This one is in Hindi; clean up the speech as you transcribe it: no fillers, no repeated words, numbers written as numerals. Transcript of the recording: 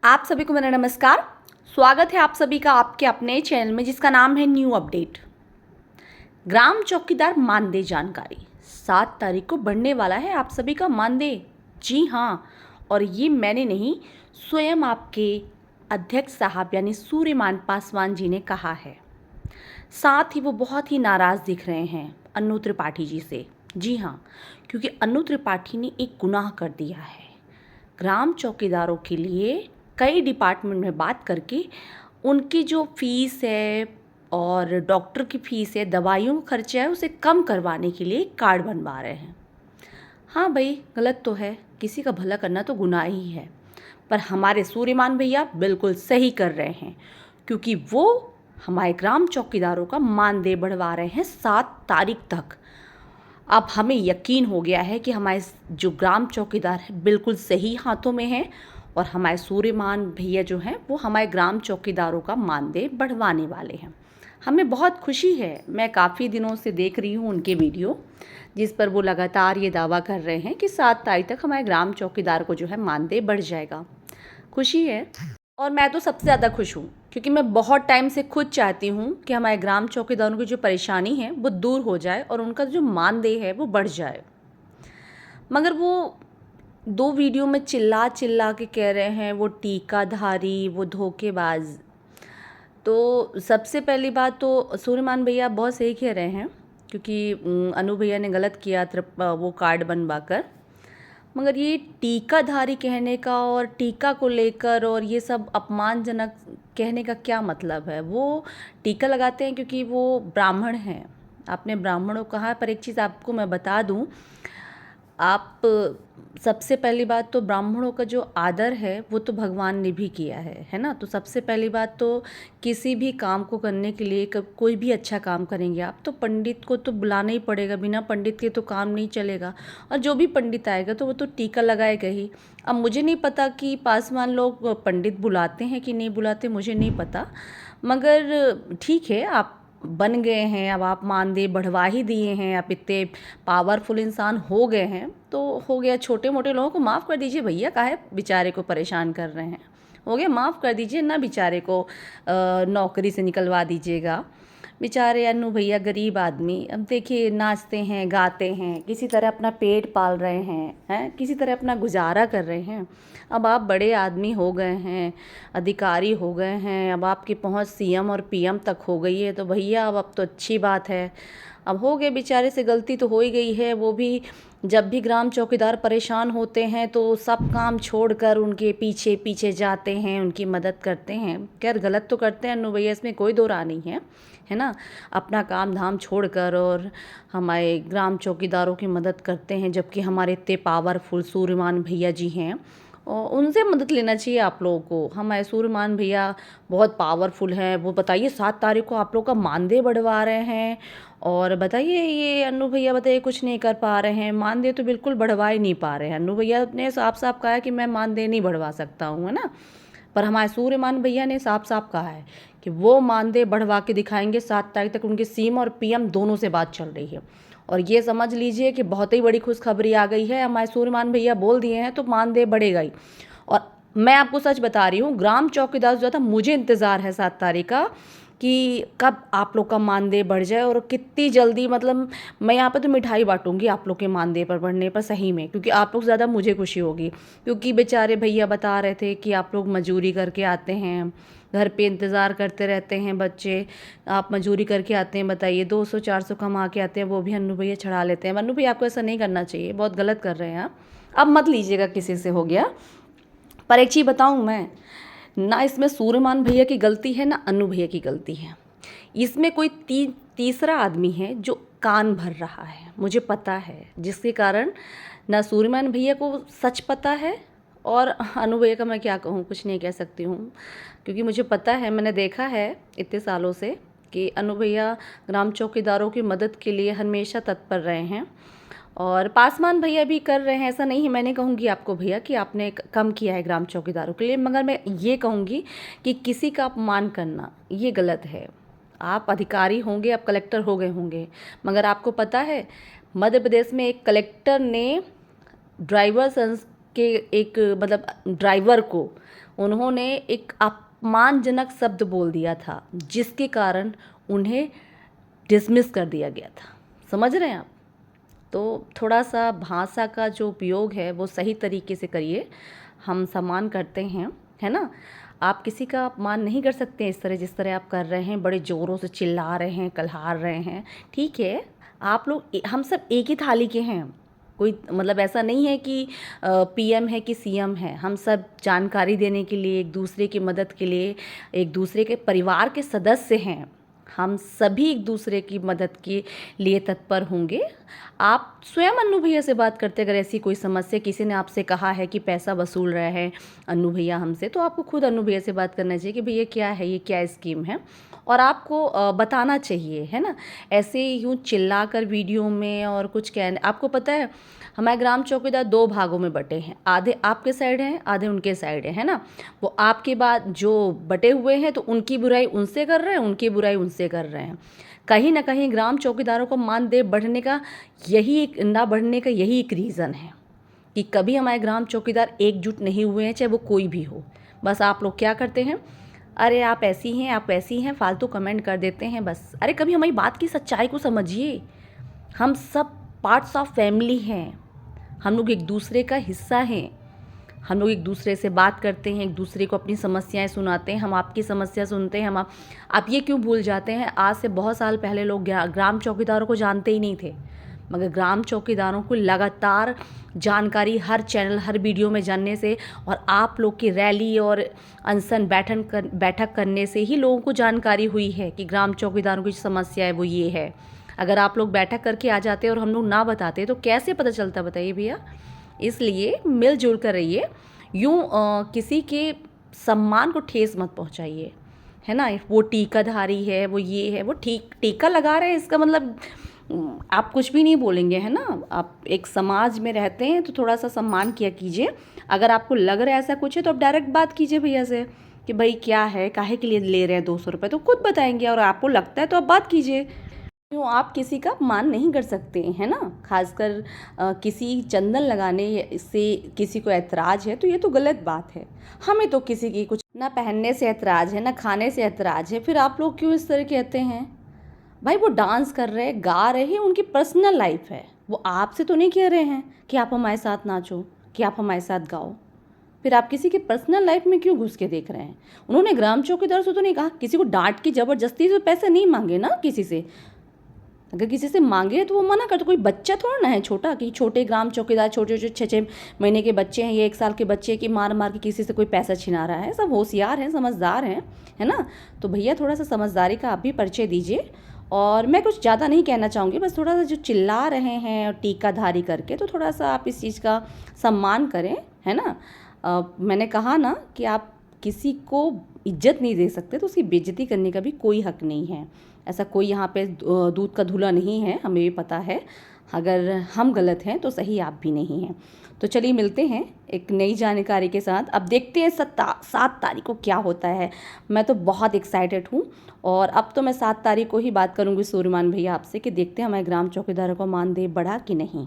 आप सभी को मेरा नमस्कार। स्वागत है आप सभी का आपके अपने चैनल में जिसका नाम है न्यू अपडेट। ग्राम चौकीदार मानदेय जानकारी 7 तारीख को बढ़ने वाला है आप सभी का मानदेय। जी हाँ, और ये मैंने नहीं, स्वयं आपके अध्यक्ष साहब यानी सूर्यमान पासवान जी ने कहा है। साथ ही वो बहुत ही नाराज़ दिख रहे हैं अन्नू त्रिपाठी जी से। जी हाँ, क्योंकि अन्नू त्रिपाठी ने एक गुनाह कर दिया है। ग्राम चौकीदारों के लिए कई डिपार्टमेंट में बात करके उनकी जो फीस है और डॉक्टर की फीस है, दवाइयों का खर्चा है, उसे कम करवाने के लिए कार्ड बनवा रहे हैं। हाँ भाई, गलत तो है, किसी का भला करना तो गुनाह ही है, पर हमारे सूर्यमान भैया बिल्कुल सही कर रहे हैं क्योंकि वो हमारे ग्राम चौकीदारों का मानदेय बढ़वा रहे हैं 7 तारीख तक। अब हमें यकीन हो गया है कि हमारे जो ग्राम चौकीदार है बिल्कुल सही हाथों में है और हमारे सूर्यमान भैया जो हैं वो हमारे ग्राम चौकीदारों का मानदेय बढ़वाने वाले हैं। हमें बहुत खुशी है। मैं काफ़ी दिनों से देख रही हूँ उनके वीडियो जिस पर वो लगातार ये दावा कर रहे हैं कि 7 तारीख तक हमारे ग्राम चौकीदार को जो है मानदेय बढ़ जाएगा। खुशी है और मैं तो सबसे ज़्यादा खुश हूँ क्योंकि मैं बहुत टाइम से खुद चाहती हूँ कि हमारे ग्राम चौकीदारों की जो परेशानी है वो दूर हो जाए और उनका जो मानदेय है वो बढ़ जाए। मगर वो 2 वीडियो में चिल्ला चिल्ला के कह रहे हैं वो टीकाधारी, वो धोखेबाज। तो सबसे पहली बात तो सूर्यमान भैया बहुत सही कह रहे हैं क्योंकि अनु भैया ने गलत किया वो कार्ड बनवा कर। मगर ये टीकाधारी कहने का और टीका को लेकर और ये सब अपमानजनक कहने का क्या मतलब है? वो टीका लगाते हैं क्योंकि वो ब्राह्मण हैं। आपने ब्राह्मणों कहा, पर एक चीज़ आपको मैं बता दूं, आप सबसे पहली बात तो ब्राह्मणों का जो आदर है वो तो भगवान ने भी किया है ना। तो सबसे पहली बात तो किसी भी काम को करने के लिए कोई भी अच्छा काम करेंगे आप तो पंडित को तो बुलाना ही पड़ेगा, बिना पंडित के तो काम नहीं चलेगा। और जो भी पंडित आएगा तो वो तो टीका लगाएगा ही। अब मुझे नहीं पता कि पासवान लोग पंडित बुलाते हैं कि नहीं बुलाते, मुझे नहीं पता, मगर ठीक है, आप बन गए हैं, अब आप मानदेय बढ़वा ही दिए हैं, आप इतने पावरफुल इंसान हो गए हैं तो हो गया। छोटे मोटे लोगों को माफ़ कर दीजिए भैया, काहे बेचारे को परेशान कर रहे हैं। हो गया, माफ़ कर दीजिए ना, बेचारे को नौकरी से निकलवा दीजिएगा। बेचारे अन्नू भैया गरीब आदमी, अब देखिए नाचते हैं, गाते हैं, किसी तरह अपना पेट पाल रहे हैं, किसी तरह अपना गुजारा कर रहे हैं। अब आप बड़े आदमी हो गए हैं, अधिकारी हो गए हैं, अब आपकी पहुंच सीएम और पीएम तक हो गई है तो भैया अब तो अच्छी बात है। अब हो गए, बेचारे से गलती तो हो ही गई है। वो भी जब भी ग्राम चौकीदार परेशान होते हैं तो सब काम छोड़कर उनके पीछे पीछे जाते हैं, उनकी मदद करते हैं। खैर गलत तो करते हैं अन्नू भैया, इसमें कोई दो राह नहीं है ना। अपना काम धाम छोड़कर और हमारे ग्राम चौकीदारों की मदद करते हैं, जबकि हमारे इतने पावरफुल सूर्यमान भैया जी हैं और उनसे मदद लेना चाहिए आप लोगों को। हमारे सूर्यमान भैया बहुत पावरफुल हैं। वो बताइए 7 तारीख को आप लोग का मानदेय बढ़वा रहे हैं और बताइए ये अन्नू भैया बताइए कुछ नहीं कर पा रहे हैं, मानदेय तो बिल्कुल बढ़वा ही नहीं पा रहे हैं। अन्नू भैया ने साफ साफ कहा है कि मैं मानदेय नहीं बढ़वा सकता हूँ, है ना। पर हमारे सूर्यमान भैया ने साफ साफ कहा है कि वो मानदेय बढ़वा के दिखाएंगे। 7 तारीख तक उनके सीएम और पीएम दोनों से बात चल रही है और ये समझ लीजिए कि बहुत ही बड़ी खुशखबरी आ गई है। हमारे सूर्यमान भैया बोल दिए हैं तो मानदेय बढ़ेगा ही। और मैं आपको सच बता रही हूँ, ग्राम चौकीदार जो था, मुझे इंतज़ार है 7 तारीख का कि कब आप लोग का मानदेय बढ़ जाए और कितनी जल्दी। मतलब मैं यहाँ पे तो मिठाई बांटूंगी आप लोग के मानदेय पर बढ़ने पर सही में, क्योंकि आप लोग ज़्यादा मुझे खुशी होगी। क्योंकि बेचारे भैया बता रहे थे कि आप लोग मजदूरी करके आते हैं, घर पे इंतज़ार करते रहते हैं बच्चे, आप मजदूरी करके आते हैं, बताइए 200-400 कमा के आते हैं, वो भी अन्नू भैया छड़ा लेते हैं। अन्नू भैया आपको ऐसा नहीं करना चाहिए, बहुत गलत कर रहे हैं आप। अब मत लीजिएगा किसी से, हो गया। पर एक चीज़ बताऊँ मैं, ना इसमें सूर्यमान भैया की गलती है ना अन्नू भैया की गलती है। इसमें कोई तीसरा आदमी है जो कान भर रहा है, मुझे पता है, जिसके कारण ना सूर्यमान भैया को सच पता है और अनु भैया का मैं क्या कहूँ, कुछ नहीं कह सकती हूँ, क्योंकि मुझे पता है, मैंने देखा है इतने सालों से कि अनु भैया ग्राम चौकीदारों की मदद के लिए हमेशा तत्पर रहे हैं और पासवान भैया भी कर रहे हैं। ऐसा नहीं है, मैं नहीं कहूँगी आपको भैया कि आपने कम किया है ग्राम चौकीदारों के लिए, मगर मैं ये कहूँगी कि किसी का अपमान करना ये गलत है। आप अधिकारी होंगे, आप कलेक्टर हो गए होंगे, मगर आपको पता है मध्य प्रदेश में एक कलेक्टर ने ड्राइवर के एक मतलब ड्राइवर को उन्होंने एक अपमानजनक शब्द बोल दिया था जिसके कारण उन्हें डिसमिस कर दिया गया था। समझ रहे हैं आप? तो थोड़ा सा भाषा का जो उपयोग है वो सही तरीके से करिए। हम सम्मान करते हैं, है ना? आप किसी का अपमान नहीं कर सकते इस तरह जिस तरह आप कर रहे हैं, बड़े ज़ोरों से चिल्ला रहे हैं, कलहार रहे हैं। ठीक है, आप लोग हम सब एक ही थाली के हैं। कोई मतलब ऐसा नहीं है कि पीएम है कि सीएम है। हम सब जानकारी देने के लिए, एक दूसरे की मदद के लिए, एक दूसरे के परिवार के सदस्य हैं। हम सभी एक दूसरे की मदद के लिए तत्पर होंगे। आप स्वयं अन्नू भैया से बात करते, अगर ऐसी कोई समस्या किसी ने आपसे कहा है कि पैसा वसूल रहा है अन्नू भैया हमसे, तो आपको खुद अन्नू भैया से बात करना चाहिए कि भैया क्या है, ये क्या स्कीम है, और आपको बताना चाहिए, है ना? ऐसे यूँ चिल्ला कर वीडियो में और कुछ कहने, आपको पता है हमारे ग्राम चौकीदार 2 भागों में बटे हैं, आधे आपके साइड हैं, आधे उनके साइड है ना? वो आपके बाद जो बटे हुए हैं तो उनकी बुराई उनसे कर रहे हैं, उनकी बुराई उनसे कर रहे हैं। कहीं ना कहीं ग्राम चौकीदारों को मानदेय बढ़ने का यही एक ना बढ़ने का यही एक रीज़न है कि कभी हमारे ग्राम चौकीदार एकजुट नहीं हुए हैं, चाहे वो कोई भी हो। बस आप लोग क्या करते हैं, अरे आप ऐसी हैं, आप वैसी हैं, फालतू कमेंट कर देते हैं बस। अरे कभी हमारी बात की सच्चाई को समझिए। हम सब पार्ट्स ऑफ फैमिली हैं, हम लोग एक दूसरे का हिस्सा हैं। हम लोग एक दूसरे से बात करते हैं, एक दूसरे को अपनी समस्याएं सुनाते हैं, हम आपकी समस्या सुनते हैं। आप ये क्यों भूल जाते हैं, आज से बहुत साल पहले लोग ग्राम चौकीदारों को जानते ही नहीं थे, मगर ग्राम चौकीदारों को लगातार जानकारी हर चैनल, हर वीडियो में जानने से और आप लोग की रैली और अनशन बैठक करने से ही लोगों को जानकारी हुई है कि ग्राम चौकीदारों की समस्या है वो ये है। अगर आप लोग बैठक करके आ जाते और हम लोग ना बताते तो कैसे पता चलता, बताइए भैया? इसलिए मिलजुल कर रहिए। यूँ किसी के सम्मान को ठेस मत पहुंचाइए, है ना? वो टीकाधारी है, वो ये है, वो टीका लगा रहे हैं, इसका मतलब आप कुछ भी नहीं बोलेंगे, है ना? आप एक समाज में रहते हैं तो थोड़ा सा सम्मान किया कीजिए। अगर आपको लग रहा है ऐसा कुछ है तो आप डायरेक्ट बात कीजिए भैया से कि भाई क्या है, काहे के लिए ले रहे हैं 200 रुपये, तो खुद बताएंगे। और आपको लगता है तो आप बात कीजिए। क्यों आप किसी का अपमान नहीं कर सकते, है ना? खासकर किसी चंदन लगाने से किसी को ऐतराज़ है तो ये तो गलत बात है। हमें तो किसी की कुछ ना पहनने से ऐतराज़ है, ना खाने से ऐतराज़ है, फिर आप लोग क्यों इस तरह कहते हैं? भाई वो डांस कर रहे हैं, गा रहे हैं, उनकी पर्सनल लाइफ है। वो आपसे तो नहीं कह रहे हैं कि आप हमारे साथ नाचो, कि आप हमारे साथ गाओ। फिर आप किसी की पर्सनल लाइफ में क्यों घुस के देख रहे हैं? उन्होंने ग्राम चौकीदार से तो नहीं कहा, किसी को डांट के ज़बरदस्ती से पैसे नहीं मांगे ना किसी से। अगर किसी से मांगे तो वो मना कर, तो कोई बच्चा थोड़ा ना है छोटा कि छोटे ग्राम चौकीदार छोटे छोटे 6-6 महीने के बच्चे हैं, ये 1 साल के बच्चे की मार मार के किसी से कोई पैसा छिना रहा है। सब होशियार हैं, समझदार हैं, है ना? तो भैया थोड़ा सा समझदारी का आप भी परिचय दीजिए। और मैं कुछ ज़्यादा नहीं कहना चाहूँगी, बस थोड़ा सा जो चिल्ला रहे हैं और टीकाधारी करके, तो थोड़ा सा आप इस चीज़ का सम्मान करें, है ना? मैंने कहा ना कि आप किसी को इज्जत नहीं दे सकते तो उसकी बेइज्जती करने का भी कोई हक नहीं है। ऐसा कोई यहाँ पे दूध का धुला नहीं है, हमें भी पता है। अगर हम गलत हैं तो सही आप भी नहीं हैं। तो चलिए मिलते हैं एक नई जानकारी के साथ। अब देखते हैं 7 तारीख को क्या होता है। मैं तो बहुत एक्साइटेड हूँ और अब तो मैं 7 तारीख को ही बात करूँगी सूर्यमान भैया आपसे कि देखते हैं हमारे ग्राम चौकीदारों को मानदेय बढ़ा कि नहीं।